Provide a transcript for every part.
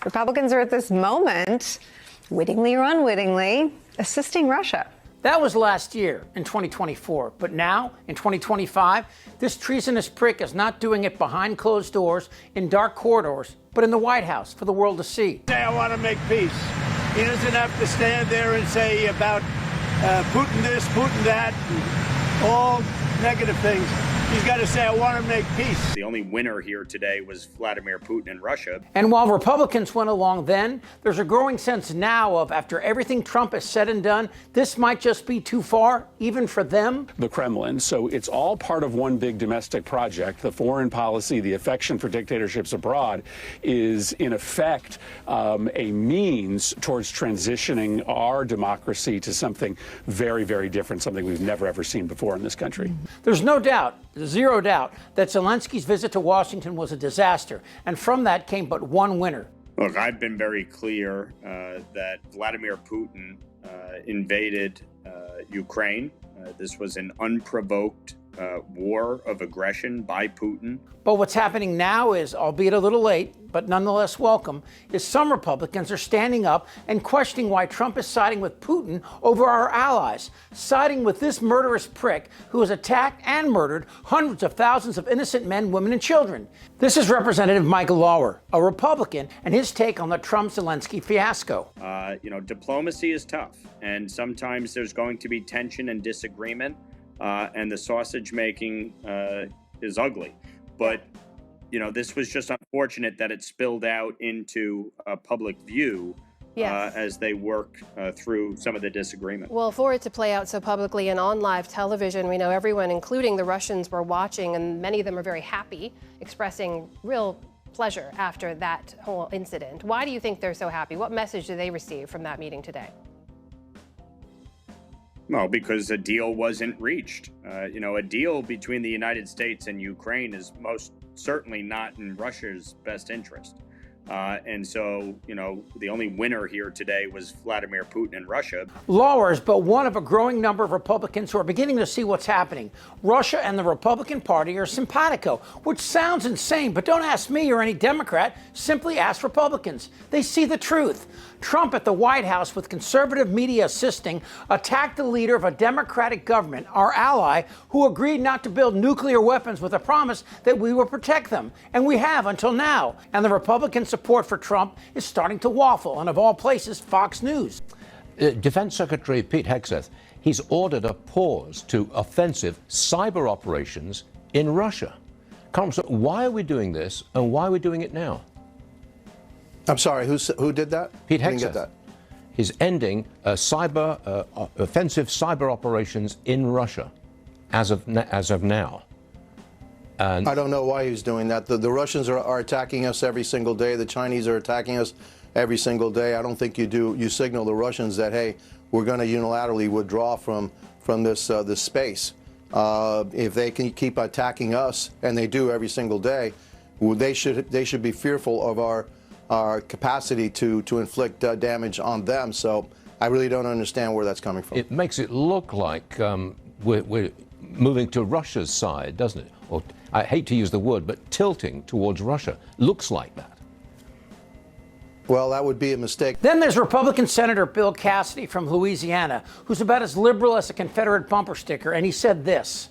Republicans are at this moment, wittingly or unwittingly, assisting Russia. That was last year in 2024. But now, in 2025, this treasonous prick is not doing it behind closed doors, in dark corridors, but in the White House for the world to see. Say, I want to make peace. He doesn't have to stand there and say about Putin this, Putin that, all negative things. He's got to say, I want to make peace. The only winner here today was Vladimir Putin and Russia. And while Republicans went along then, there's a growing sense now of, after everything Trump has said and done, this might just be too far, even for them. The Kremlin. So it's all part of one big domestic project. The foreign policy, the affection for dictatorships abroad is, in effect, a means towards transitioning our democracy to something very, very different, something we've never, ever seen before in this country. There's no doubt, zero doubt, that Zelensky's visit to Washington was a disaster, and from that came but one winner. Look, I've been very clear that Vladimir Putin invaded Ukraine. This was an unprovoked war of aggression by Putin. But what's happening now is, albeit a little late, but nonetheless welcome, is some Republicans are standing up and questioning why Trump is siding with Putin over our allies, siding with this murderous prick who has attacked and murdered hundreds of thousands of innocent men, women, and children. This is Representative Michael Lauer, a Republican, and his take on the Trump-Zelensky fiasco. Diplomacy is tough, and sometimes there's going to be tension and disagreement, and the sausage making is ugly. But, this was just unfortunate that it spilled out into public view as they work through some of the disagreement. Well, for it to play out so publicly and on live television, we know everyone, including the Russians, were watching, and many of them are very happy, expressing real pleasure after that whole incident. Why do you think they're so happy? What message do they receive from that meeting today? Well, because a deal wasn't reached. A deal between the United States and Ukraine is most certainly not in Russia's best interest. And so, the only winner here today was Vladimir Putin and Russia. Lauer is but one of a growing number of Republicans who are beginning to see what's happening. Russia and the Republican Party are simpatico, which sounds insane, but don't ask me or any Democrat. Simply ask Republicans. They see the truth. Trump at the White House, with conservative media assisting, attacked the leader of a Democratic government, our ally, who agreed not to build nuclear weapons with a promise that we will protect them. And we have until now. And the Republican support for Trump is starting to waffle, and of all places, Fox News. Defense Secretary Pete Hegseth, he's ordered a pause to offensive cyber operations in Russia. Congressman, why are we doing this, and why are we doing it now? I'm sorry, who did that? Pete Hegseth. I didn't get that. He's ending offensive cyber operations in Russia as of now. And I don't know why he's doing that. The Russians are attacking us every single day. The Chinese are attacking us every single day. I don't think you signal the Russians that, hey, we're going to unilaterally withdraw from this space. If they can keep attacking us, and they do every single day, they should be fearful of our capacity to inflict damage on them. So I really don't understand where that's coming from. It makes it look like we're moving to Russia's side, doesn't it? Or I hate to use the word, but tilting towards Russia. Looks like that. Well, that would be a mistake. Then there's Republican Senator Bill Cassidy from Louisiana, who's about as liberal as a Confederate bumper sticker, and he said this: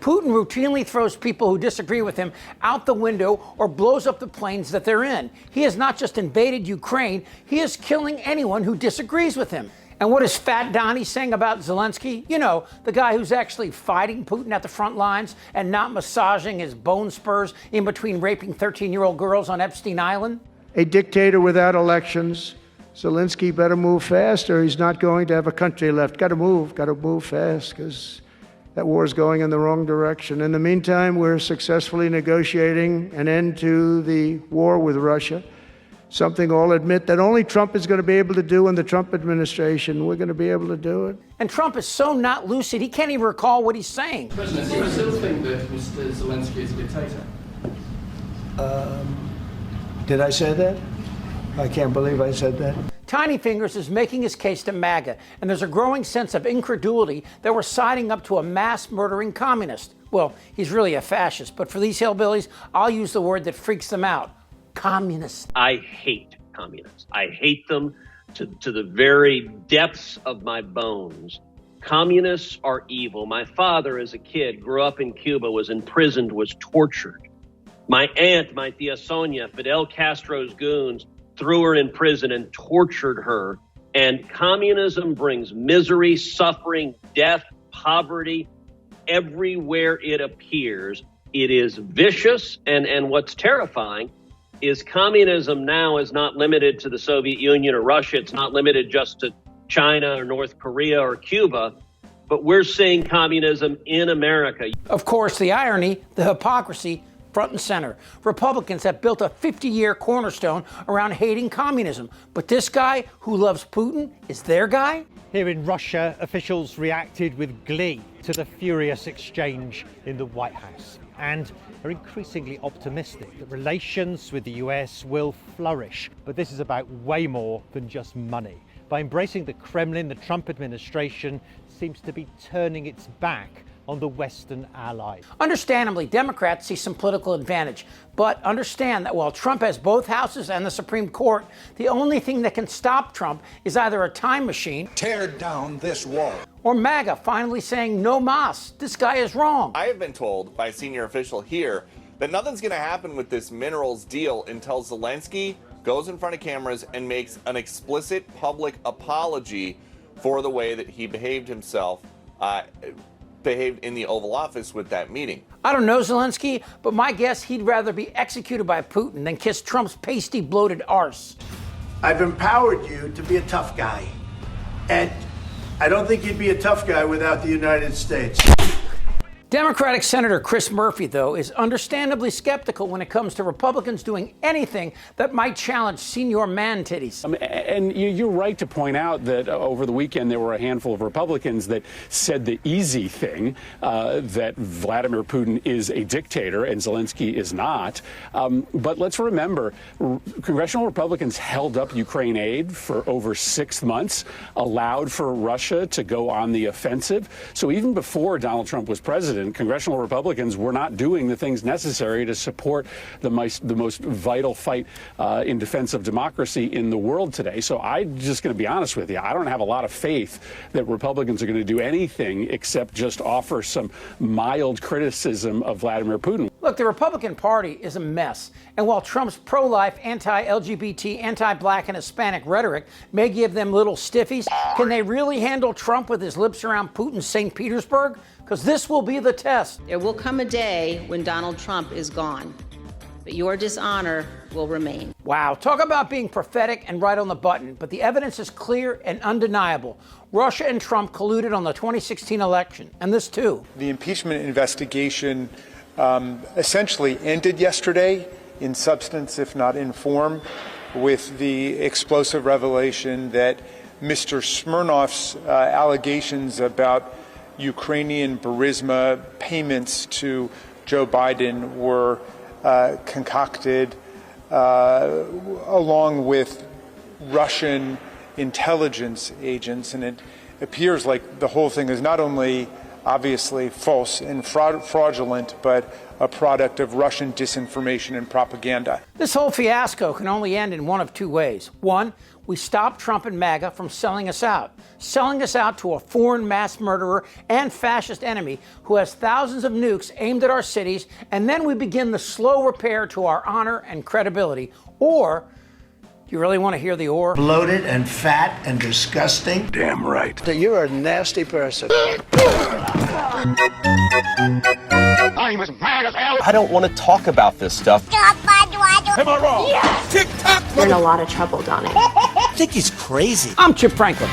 Putin routinely throws people who disagree with him out the window or blows up the planes that they're in. He has not just invaded Ukraine, he is killing anyone who disagrees with him. And what is Fat Donnie saying about Zelensky? The guy who's actually fighting Putin at the front lines and not massaging his bone spurs in between raping 13-year-old girls on Epstein Island? A dictator without elections. Zelensky better move fast, or he's not going to have a country left. Got to move fast, because that war is going in the wrong direction. In the meantime, we're successfully negotiating an end to the war with Russia, something I'll admit that only Trump is going to be able to do in the Trump administration. We're going to be able to do it. And Trump is so not lucid, he can't even recall what he's saying. President, do you still think that Mr. Zelensky is a dictator? Did I say that? I can't believe I said that. Tiny Fingers is making his case to MAGA, and there's a growing sense of incredulity that we're siding up to a mass-murdering communist. Well, he's really a fascist, but for these hillbillies, I'll use the word that freaks them out: communist. I hate communists. I hate them to the very depths of my bones. Communists are evil. My father, as a kid, grew up in Cuba, was imprisoned, was tortured. My aunt, my tia Sonia, Fidel Castro's goons, threw her in prison and tortured her. And communism brings misery, suffering, death, poverty, everywhere it appears. It is vicious, and what's terrifying is communism now is not limited to the Soviet Union or Russia. It's not limited just to China or North Korea or Cuba, but we're seeing communism in America. Of course, the irony, the hypocrisy, front and center. Republicans have built a 50-year cornerstone around hating communism, but this guy who loves Putin is their guy? Here in Russia, officials reacted with glee to the furious exchange in the White House and are increasingly optimistic that relations with the US will flourish. But this is about way more than just money. By embracing the Kremlin, the Trump administration seems to be turning its back on the Western allies. Understandably, Democrats see some political advantage, but understand that while Trump has both houses and the Supreme Court, the only thing that can stop Trump is either a time machine, tear down this wall, or MAGA finally saying no mas, this guy is wrong. I have been told by a senior official here that nothing's going to happen with this minerals deal until Zelensky goes in front of cameras and makes an explicit public apology for the way that he behaved himself, behaved in the Oval Office with that meeting. I don't know Zelensky, but my guess he'd rather be executed by Putin than kiss Trump's pasty, bloated arse. I've empowered you to be a tough guy. And I don't think you'd be a tough guy without the United States. Democratic Senator Chris Murphy, though, is understandably skeptical when it comes to Republicans doing anything that might challenge senior man titties. And you're right to point out that over the weekend there were a handful of Republicans that said the easy thing, that Vladimir Putin is a dictator and Zelensky is not. But let's remember, congressional Republicans held up Ukraine aid for over 6 months, allowed for Russia to go on the offensive. So even before Donald Trump was president, congressional Republicans were not doing the things necessary to support the most vital fight in defense of democracy in the world today. So I'm just going to be honest with you. I don't have a lot of faith that Republicans are going to do anything except just offer some mild criticism of Vladimir Putin. Look, the Republican Party is a mess. And while Trump's pro-life, anti-LGBT, anti-black, and Hispanic rhetoric may give them little stiffies, can they really handle Trump with his lips around Putin's St. Petersburg? Because this will be the test. There will come a day when Donald Trump is gone, but your dishonor will remain. Wow, talk about being prophetic and right on the button, but the evidence is clear and undeniable. Russia and Trump colluded on the 2016 election, and this too. The impeachment investigation essentially ended yesterday in substance, if not in form, with the explosive revelation that Mr. Smirnov's allegations about Ukrainian Burisma payments to Joe Biden were concocted along with Russian intelligence agents. And it appears like the whole thing is not only obviously false and fraudulent, but a product of Russian disinformation and propaganda. This whole fiasco can only end in one of two ways. One, we stop Trump and MAGA from selling us out to a foreign mass murderer and fascist enemy who has thousands of nukes aimed at our cities, and then we begin the slow repair to our honor and credibility. Or, do you really want to hear the or? Bloated and fat and disgusting. Damn right. You're a nasty person. I'm as mad as hell. I don't want to talk about this stuff. Am I wrong? Yes. Tick-tock. You're in a lot of trouble, Donnie. I think he's crazy. I'm Chip Franklin.